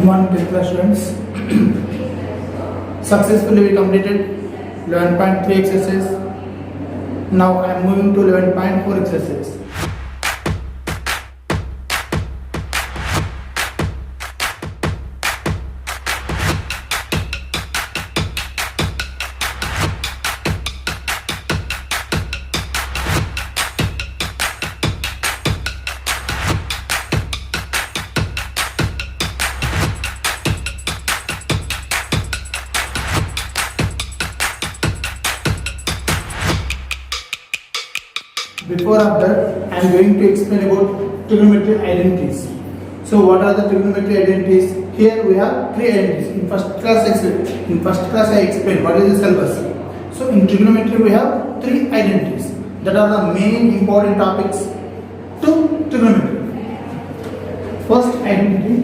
Good morning, 10th class students. Successfully we completed 11.3 exercise. Now I am moving to 11.4 exercise. Before of that, I am going to explain about trigonometry identities. So, what are the trigonometry identities? Here we have three identities. In first class, I explained what is the syllabus. So, in trigonometry, we have three identities that are the main important topics to trigonometry. First identity: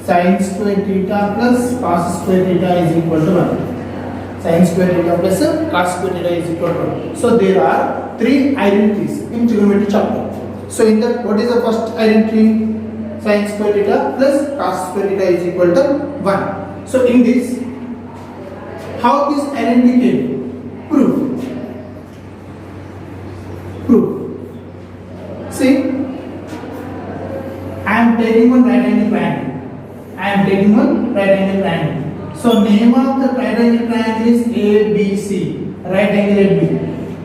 sin square theta plus cos square theta is equal to 1. Sin square theta plus cos square theta is equal to 1. So there are three identities in trigonometry chapter. So in that, what is the first identity? Sin square theta plus cos square theta is equal to 1. So in this, how this identity came? Proof. See, I am taking one right angle triangle. So name of the right angle triangle is ABC, right angle B.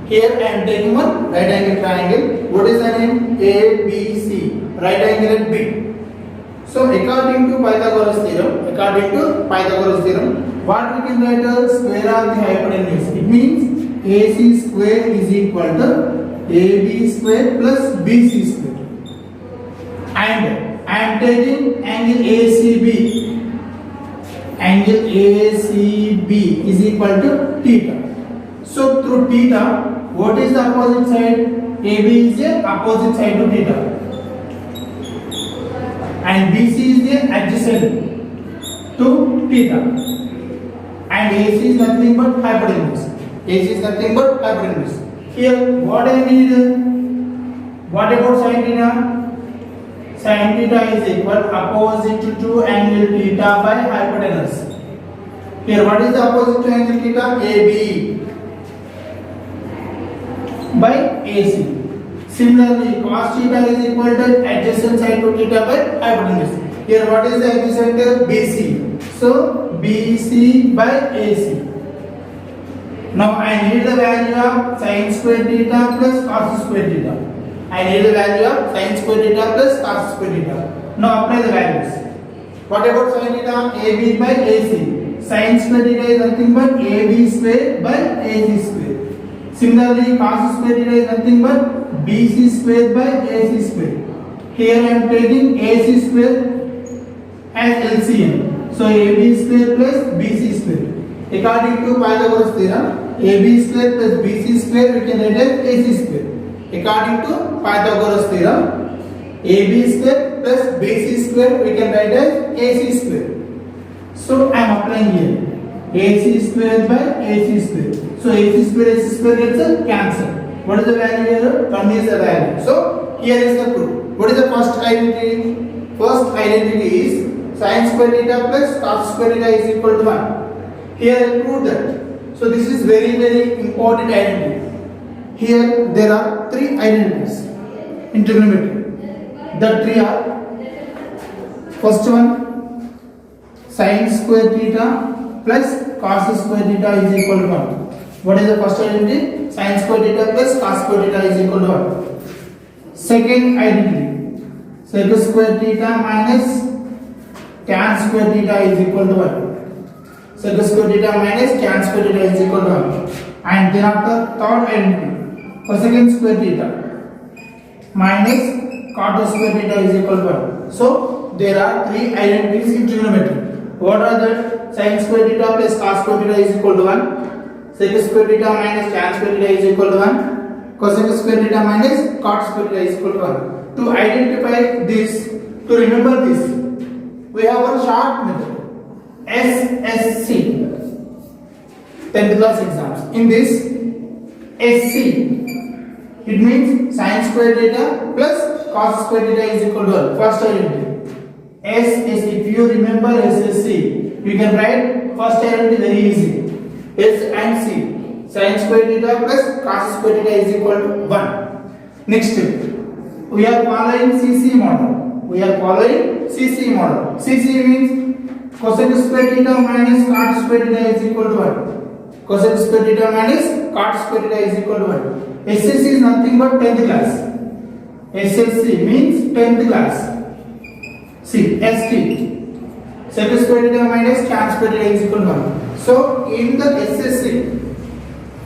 Here I am taking one right angle triangle. What is the name? ABC, right angle B. So according to Pythagoras theorem, what we can write as square of the hypotenuse? It means AC square is equal to AB square plus BC square. And I am taking angle ACB. Angle ACB is equal to theta. So through theta, what is the opposite side? AB is the opposite side to theta, and BC is the adjacent to theta, and AC is nothing but hypotenuse. Here, what I need? What about sin theta? Sin theta is equal opposite to angle theta by hypotenuse. Here, what is the opposite to angle theta? AB by AC. Similarly, cos theta is equal to adjacent side to theta by hypotenuse. Here, what is the adjacent? BC. So, BC by AC. Now, I need the value of sin square theta plus cos square theta. I need the value of sin square theta plus cos square theta. Now apply the values. What about sin theta? AB by AC. Sin square theta is nothing but AB square by AC square. Similarly, cos square theta is nothing but BC square by AC square. Here I am taking AC square as LCM. So AB square plus BC square. According to Pythagoras theorem, AB square plus BC square we can write as AC square. According to Pythagoras theorem, AB square plus BC square we can write as AC square. So I am applying here AC square by AC square. So AC square gets cancelled. What is the value here? 1 is the value. So here is the proof. What is the first identity? First identity is sin square theta plus cos square theta is equal to 1. Here I prove that. So this is very important identity. Here there are three identities in trigonometry. The three are: first one, sin square theta plus cos square theta is equal to 1. What is the first identity? Sin square theta plus cos square theta is equal to 1. Second identity, sec square theta minus tan square theta is equal to 1. Sec square theta minus tan square theta is equal to 1. And then after, third identity, cosecant square theta minus cot square theta is equal to 1. So there are three identities in trigonometry. What are that? Sin square theta plus cos square theta is equal to 1. Sec square theta minus tan square theta is equal to 1. Cosecant square theta minus cot square theta is equal to 1. To identify this, to remember this, we have a short method, SSC, 10th class exams. In this SC, it means sin square theta plus cos square theta is equal to 1. First identity. SS, if you remember SSC, you can write first identity very easy. S and C, sin square theta plus cos square theta is equal to 1. Next, we are following CC model. We are following CC model. CC means cosec square theta minus cot square theta is equal to 1. Cosec square theta minus cot square theta is equal to 1. SSC is nothing but 10th class. SSC means 10th class. See, ST, sec square theta minus tan square theta is equal to 1. So, in the SSC,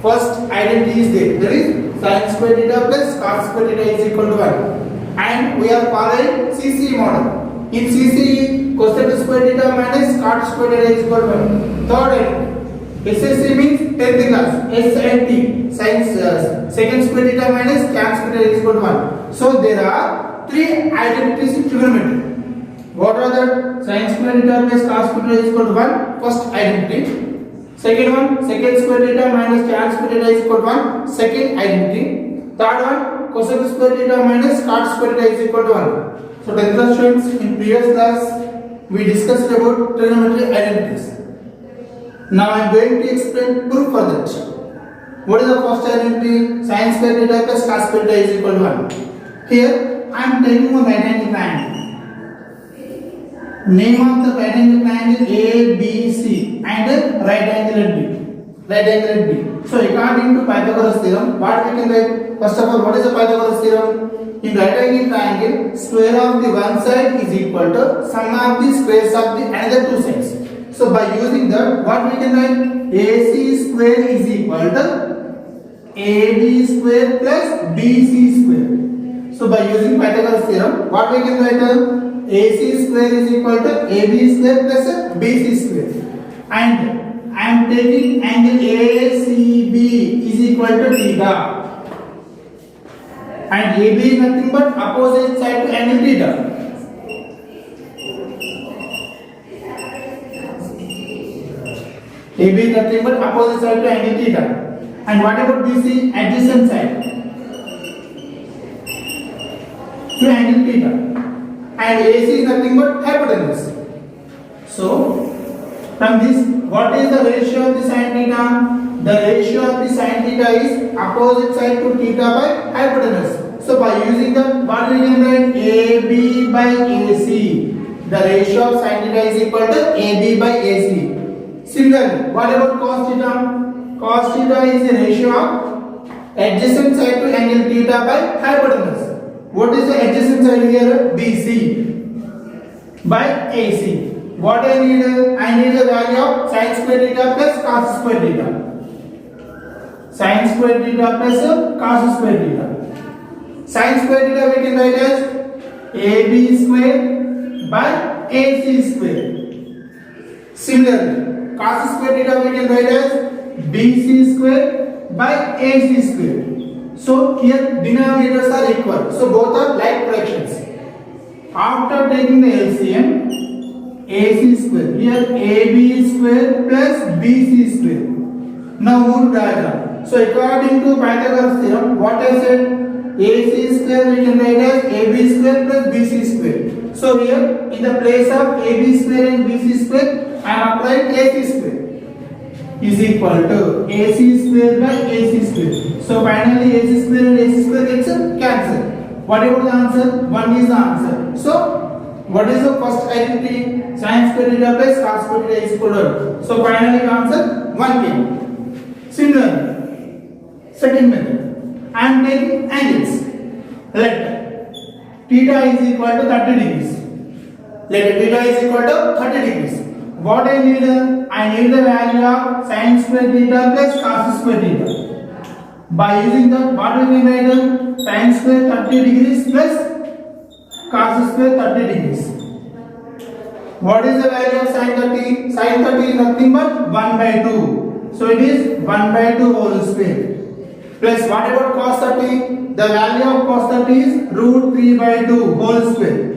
first identity is there. That is sin square theta plus cos square theta is equal to 1. And we are following CC model. In CC, cosec square theta minus cot square theta is equal to 1. Third identity, SSC means 10th class. S and T, sin secant square theta minus tan square theta is equal to 1. So, there are three identities in trigonometry. What are the? Sin square theta plus cos square theta is equal to 1, first identity. Second one, secant square theta minus tan square theta is equal to 1, second identity. Third one, cosec square theta minus cot square theta is equal to 1. So 10th class students, in previous class we discussed about trigonometry identities. Now I am going to explain proof for that. What is the first identity? Sin square theta plus cos square theta is equal to 1. Here I am taking a right angle triangle. Name of the right angle triangle ABC and right angle at B. Right angle at B. So according to Pythagoras theorem, what we can write? First of all, what is the Pythagoras theorem? In right angle triangle, square of the one side is equal to sum of the squares of the another two sides. So by using that, what we can write? AC square is equal to AB square plus BC square. So by using Pythagoras theorem, what we can write? AC square is equal to AB square plus BC square. And I am taking angle ACB is equal to theta. And AB is nothing but opposite side to angle theta. AB is nothing but opposite side to angle theta. And what about BC? Adjacent side to angle theta. And AC is nothing but hypotenuse. So, from this, what is the ratio of the sin theta? The ratio of the sin theta is opposite side to theta by hypotenuse. So, by using the what we can write? AB by AC. The ratio of sin theta is equal to AB by AC. Similarly, what about cos theta? Cos theta is the ratio of adjacent side to angle theta by hypotenuse. What is the adjacent side here? BC by AC. What I need? I need the value of sin square theta plus cos square theta. Sin square theta plus cos square theta. Sin square theta we can write as AB square by AC square. Similarly, cos square theta we can write as BC square by AC square. So here denominators are equal. So both are like fractions. After taking the LCM, AC square. Here AB square plus BC square. Now move to diagram. So according to Pythagoras theorem, what I said? AC square we can write as AB square plus BC square. So here in the place of AB square and BC square, I am applying AC square is equal to AC square by AC square. So finally AC square and AC square gets cancelled. What about the answer? 1 is the answer. So what is the first identity? Sin square theta plus cos square theta is equal to 1. So finally the answer 1 came. Similarly, second method, I am taking angles. Let theta is equal to 30 degrees. Let theta is equal to 30 degrees. What I need? I need the value of sin square theta plus cos square theta. By using the what we can write? Sin square 30 degrees plus cos square 30 degrees. What is the value of sin 30? Sin 30 is nothing but 1 by 2. So it is 1 by 2 whole square. Plus what about cos 30? The value of cos 30 is root 3 by 2 whole square.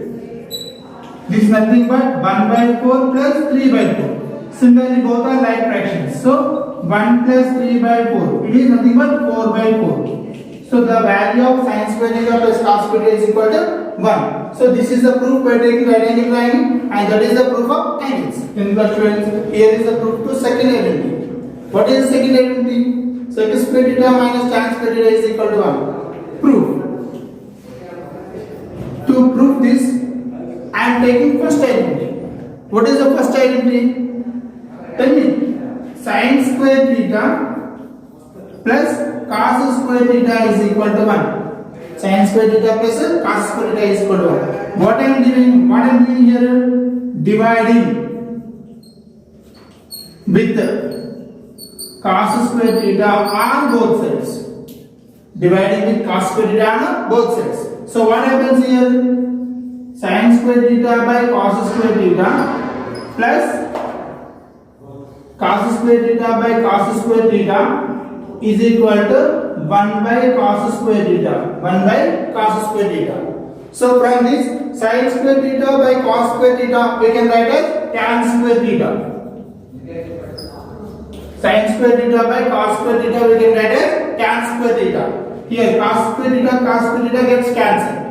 This is nothing but 1 by 4 plus 3 by 4. Similarly, both are like fractions. So 1 plus 3 by 4. It is nothing but 4 by 4. So the value of sin square theta plus cos square theta is equal to 1. So this is the proof by taking right angle triangle, and that is the proof of angles. In the students, here is the proof to second identity. What is the second identity? Sec square theta minus tan square theta is equal to 1. Proof. To prove this, I am taking first identity. What is the first identity? Tell me. Sin square theta plus cos square theta is equal to 1. Sin square theta plus cos square theta is equal to 1. What I am doing? What I am doing here? Dividing with cos square theta on both sides. Dividing with cos square theta on both sides. So what happens here? Sin square theta by cos square theta plus cos square theta by cos square theta is equal to 1 by cos square theta. 1 by cos square theta. So from this sin square theta by cos square theta we can write as tan square theta. Sin square theta by cos square theta we can write as tan square theta. Here cos square theta gets cancelled.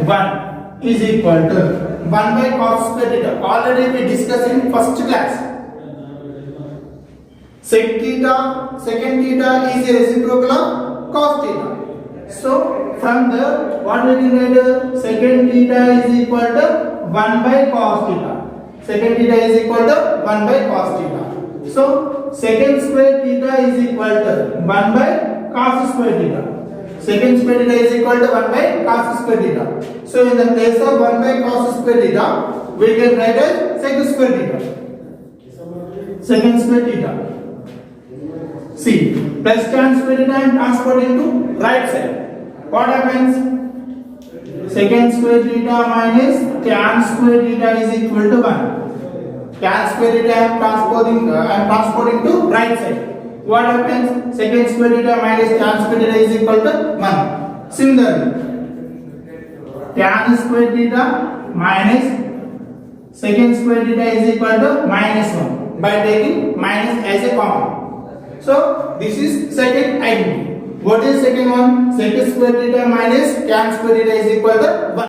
1 is equal to 1 by cos square theta. Already we discussed in first class. Second theta is a reciprocal of cos theta. So from the what we can write, second theta is equal to 1 by cos theta. Second theta is equal to 1 by cos theta. So second square theta is equal to 1 by cos square theta. Second square theta is equal to 1 by cos square theta. So in the place of 1 by cos square theta, we can write as sec square theta. Second square theta. See, plus tan square theta and transport into right side. What happens? Second square theta minus tan square theta is equal to 1. Tan square theta I am transporting to right side. What happens? Second square theta minus tan square theta is equal to 1. Similarly, tan square theta minus second square theta is equal to minus 1 by taking minus as a common. So this is second identity. What is second one? Sec square theta minus tan square theta is equal to 1.